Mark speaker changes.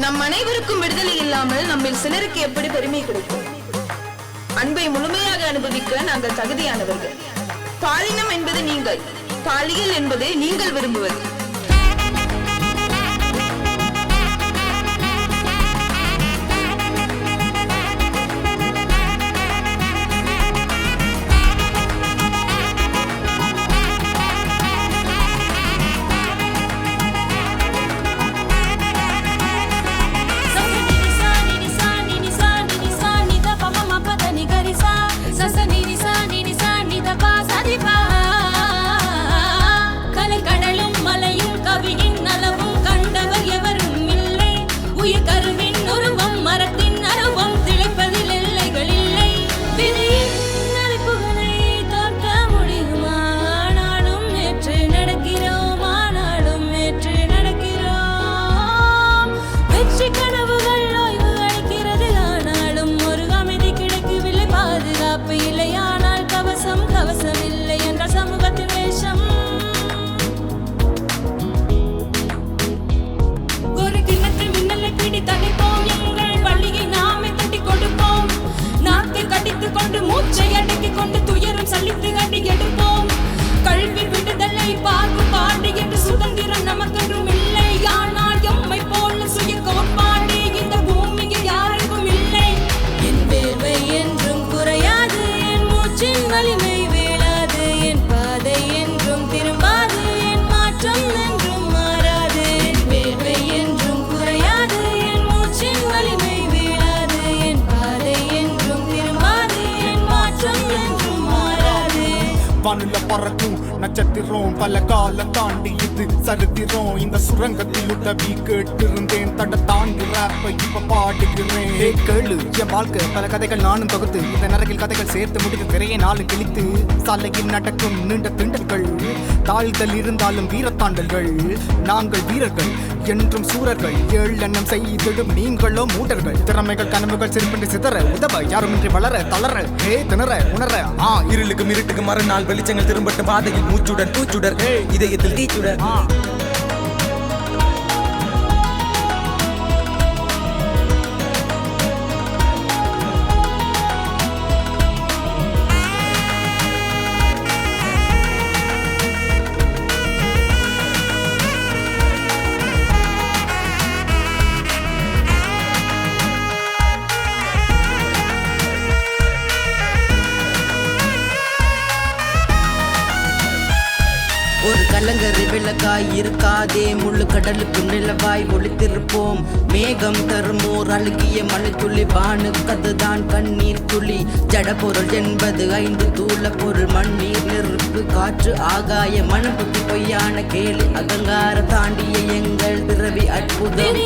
Speaker 1: நம் அனைவருக்கும் விடுதலை இல்லாமல் நம்மில் சிலருக்கு எப்படி பெருமை கிடைக்கும்? அன்பை முழுமையாக அனுபவிக்க நாங்கள் தகுதியானவர்கள். பாலினம் என்பது நீங்கள், பாலியல் என்பது நீங்கள் விரும்புவது.
Speaker 2: வானுல பறக்கும் நட்சத்திரம் பல காலம் தாண்டி இது சரித்திரம். இந்த சுரங்கத்தில் உதவி கேட்டிருந்தேன், தட தாண்டி ராப்ப இப்ப பாடுகிறேன். கேளு என் வாழ்க்கை பல கதைகள் நானும் தொகுத்து, இந்த நரகில் கதைகள் சேர்த்து முடித்து திரையை நாளும் கிழித்து. சாலையில் நடக்கும் நீண்ட திண்டல்கள், தாழ்தல் இருந்தாலும் வீரத்தாண்டல்கள். நாங்கள் வீரர்கள் என்றும் சூரர்கள், ஏழெண்ணம் செய்திடும் நீங்களோ மூடர்கள். திறமைகள் கனவுகள் சிறுபன்றி சிதற உதவ யாருமின்றி வளர தளர திணற உணர.
Speaker 3: இருளுக்கும் இருட்டுக்கு மறுநாள் வெளிச்சங்கள் திரும்பட்டும், பாதையில் மூச்சுடன் பூச்சுடர், இதயத்தில் தீச்சுடர். ஒரு கலங்கரை விளக்காய் இருக்காதே, முள்ளு கடலுக்கு நிலவாய் ஒளித்திருப்போம். மேகம் தருமோர் அழுகிய மழை துளி, வானுக்கதுதான் கண்ணீர் துளி. ஜடப்பொருள் என்பது 5 தூள பொருள், மண்ணீர் நெருப்பு காற்று ஆகாய மனப்புத்தி பொய்யான கேலி. அகங்கார தாண்டிய எங்கள் பிறவி அற்புதம்.